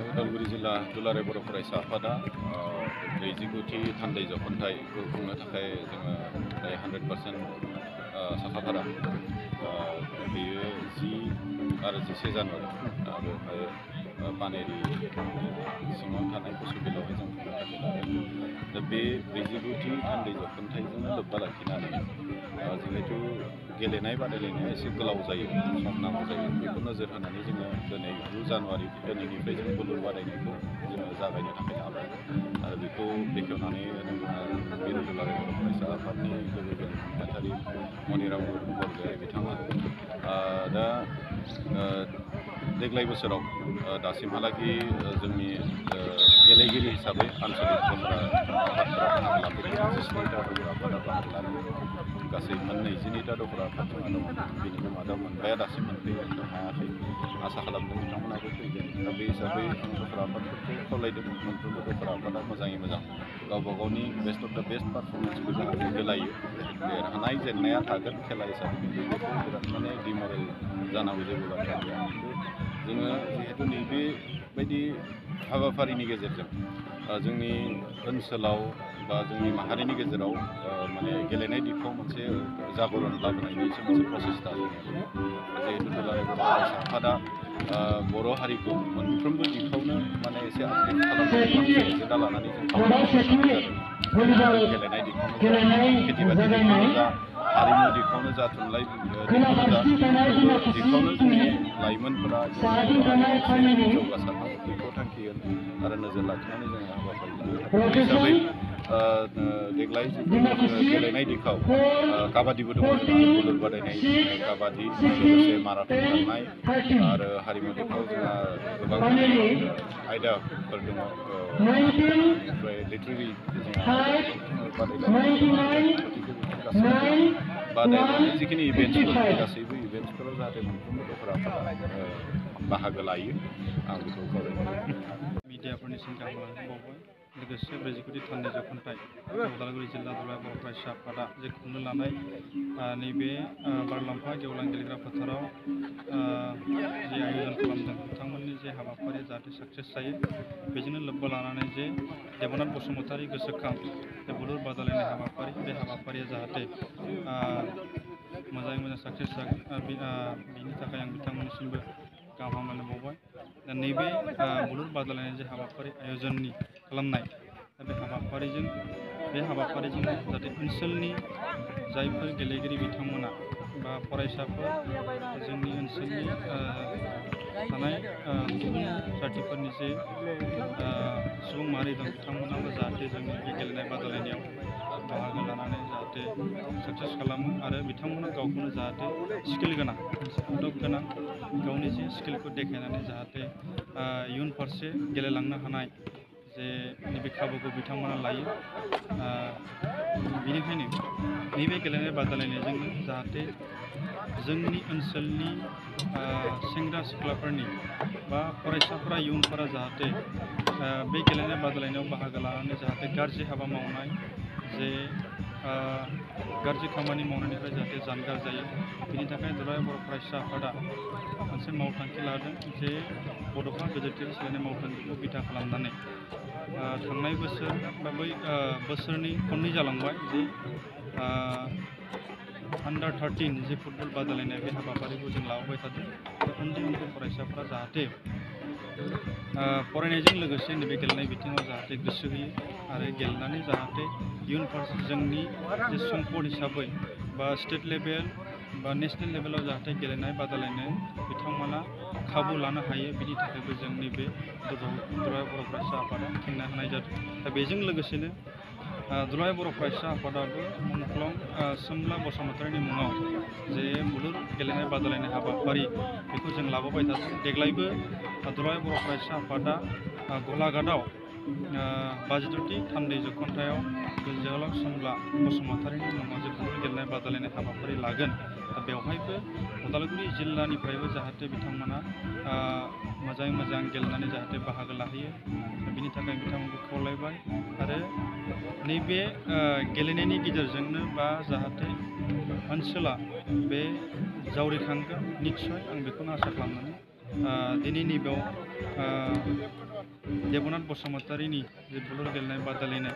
उदालगुरि जिल्ला दुलाराय बर' फरायसा आफादा 49थि थान्दै जख'न्थाइखौ खुंनो थाखाय जोङो 100% साखाफारा। बेयो 10 आरो 11 जानुवारि बेवहाय पानेरि सिङाव थानाय कसुबिलावहाय जों खुंनो थाखाय लादों। दा बे 49थि थान्दै जख'न्थाइजों लोब्बा लाखिनानै जिहेतु गेलेनाय बादायलायनाया एसे गोलाव जायो, सम नांगौ जायो, बेखौ नोजोर होनानै जोङो दिनै 9 जानुवारि दिनैनिफ्राय जों बुलुर बादायनायखौ जोङो जागायनो थाखाय लाबाय। आरो बेखौ बेखेवनानै बिर दुलाराय बर' फरायसा आफादनि लोगो गोरों नेहाथारि मनिराम बरगयारि बिथाङा दा देग्लाय बोसोराव दासिमहालागि जोंनि गेलेगिरि हिसाबै आन्चलिक दफरा आफादफोरा बाहागो लाफैदों। 19टा दफरा आफादा बाहागो लादों। गासै 22टा दफरा आफाद जोंहा दङ। बेनिनो मादाव मोनबाया दासिम मोनफैनो हायाखै। आसा खालामदों बिथांमोनाबो फैगोन। दा बे हिसाबै आं दफरा आफादफोरखौ खावलायदों मोनफ्रोमबो दफरा आफादा मोजाङै मोजां गावबा गावनि बेस्ट अफ दा बेस्ट पारफरमेन्सखौ जाहाथे होलायो। देरहानाय जेननाया थागोन खेला हिसाबै, खिन्थु बेखौ बिराद माने डिमरेल जानांगौ जेबो बाथ्रा गैया। खिन्थु जोङो जिहेतु नैबे बायदि हाबाफारिनि गेजेरजों जोंनि ओनसोलाव बा जोंनि माहारिनि गेजेराव माने गेलेनाय दिगखौ मोनसे जागरण लाबोनायनि मोनसे प्रसेसता जिहेतु दुलाराय बर' फरायसा आफादा बर' हारिखौ मोनफ्रोमबो दिगखौनो माने एसे आपडेट खालामनानै माखासे एजेन्डा लानानै जों खामानि मावनो गेलेनाय दिगखौनो जा, खेथि बाथि दिगखौनो जा, हारिमु दिगखौनो जा, थुनलाइ दिगखौनो जा, दिगखौनो जोंनि लाइमोनफोरा जोंनि बर' हारिखौ जौगासारनांगौ बेखौ थांखि आरो नोजोर लाखिनानै जोङो हाबाफारि लानो बे हिसाबै देग्लाय गेलेनाय दिगाव काबादिबो दङ जोंहा बुलुर बादायनाय, काबादि लोगोसे माराथन खारनाय आरो हारिमु दिगाव जोंहा गोबां आयदाफोर दङ। ओमफ्राय लिटारेरि जोंहा बादायलायनाय जिखिनि इभेन्ट्सफोर गासैबो इभेन्ट्सफोराव जाहाथे मोनफ्रोमबो दफरा आफादा बाहागो लायो आं बेखौ खावलायनो मिडियाफोरनिसिम गाहाम बावबाय। लोगोसे 49थि थान्दै जख'न्थाइ उदालगुरि जिल्ला दुलाराय बर' फरायसा आफादा जे खुंनो लानाय नैबे बारलाम्फा गेवलां गेलेग्रा फोथाराव जे आयजन खालामदों बिथांमोननि जे हाबाफारिया जाहाथे साक्सेस जायो, बेजोंनो लोब्बा लानानै जे देबनाथ बसुमतारी गोसोखां जे बुलुर बादायलायनाय हाबाफारि, बे हाबाफारिया जाहाथे मोजाङै मोजां साक्सेस जागोन। बिनि थाखाय आं बिथांमोननिसिमबो गाहाम हामलायनाय बावबाय। दा नैबे बुलुर बादायलायनाय जे हाबाफारि आयजननि खालामनाय, दा बे हाबाफारिजों जाहाथे ओनसोलनि जायफोर गेलेगिरि बिथांमोना बा फरायसाफोर जोंनि ओनसोलनि थानाय गुबुन जाथिफोरनि जे सुबुं माहारि दं बिथांमोनाबो जाहाथे जोंनि बे गेलेनाय बादायलायनायाव बाहागो लानानै जाहाथे साक्सेस खालामो आरो बिथांमोना गावखौनो जाहाथे स्किल गोनां, मोनसे आदब गोनां गावनि जे स्किलखौ देखायनानै जाहाथे इयुन फारसे गेलेलांनो हानाय जे नैबे खाबुखौ बिथांमोना लायो। बेनिखायनो नैबे गेलेनाय बादायलायनायजोंनो जाहाथे जोंनि ओनसोलनि सेंग्रा सिख्लाफोरनि बा फरायसाफोरा इयुनफोरा जाहाथे बे गेलेनाय बादायलायनायाव बाहागो लानानै जाहाथे गाज्रि हाबा मावनाय, जे गाज्रि खामानि मावनायनिफ्राय जाहाथे जानगार जायो। बिनि थाखाय दुलाराय बर' फरायसा आफादा मोनसे मावथांखि लादों जे बड'फा गेजेरथियारि सोलायनाय मावथांखिखौ बिथा खालामनानै थांनाय बोसोर बा बै बोसोरनि खननै जालांबाय जे अंडार 13 जे फुटबल बादायलायनाय बे हाबाफारिखौ जों लाबोबाय थादों। उन्दै उन्दै फरायसाफोरा जाहाथे फरायनायजों लोगोसे नैबे गेलेनाय बिथिङाव जाहाथे गोसो होयो आरो गेलेनानै जाहाथे इयुन फारसे जोंनि जे सम्पद हिसाबै बा स्टेट लेभेल बा नेसनेल लेभेलाव जाहाथे गेलेनाय बादायलायनो बिथांमोना खाबु लानो हायो। बिनि थाखायबो जोंनि बे दुलाराय बर' फरायसा आफादा खुंनो हानाय जादों। दा बेजों लोगोसेनो दुलाराय बर' फरायसा आफादाबो मुंख्लं सोमला बसुमतारीनि मुङाव जे बुलुर गेलेनाय बादायलायनाय हाबाफारि बेखौ जों लाबोबाय थादों। देग्लायबो दुलाराय बर' फरायसा आफादा गलाघाटआव 52थि थान्दै जख'न्थायाव जोहोलाव सोमला बसुमतारीनि मुङाव जे बुलुर गेलेनाय बादायलायनाय हाबाफारि लागोन। दा बेवहायबो उदालगुरि जिल्लानिफ्रायबो जाहाथे बिथांमोना मोजाङै मोजां गेलेनानै जाहाथे बाहागो लाहैयो, बिनि थाखाय बिथांमोनखौ खावलायबाय। आरो नैबे गेलेनायनि गेजेरजोंनो बा जाहाथे ओनसोला बे जावरिखांगोन निस्सय, आं बेखौनो आसा खालामनानै दिनैनि बेयाव देबनाथ बसुमतारीनि जे बुलुर गेलेनाय बादायलायनाय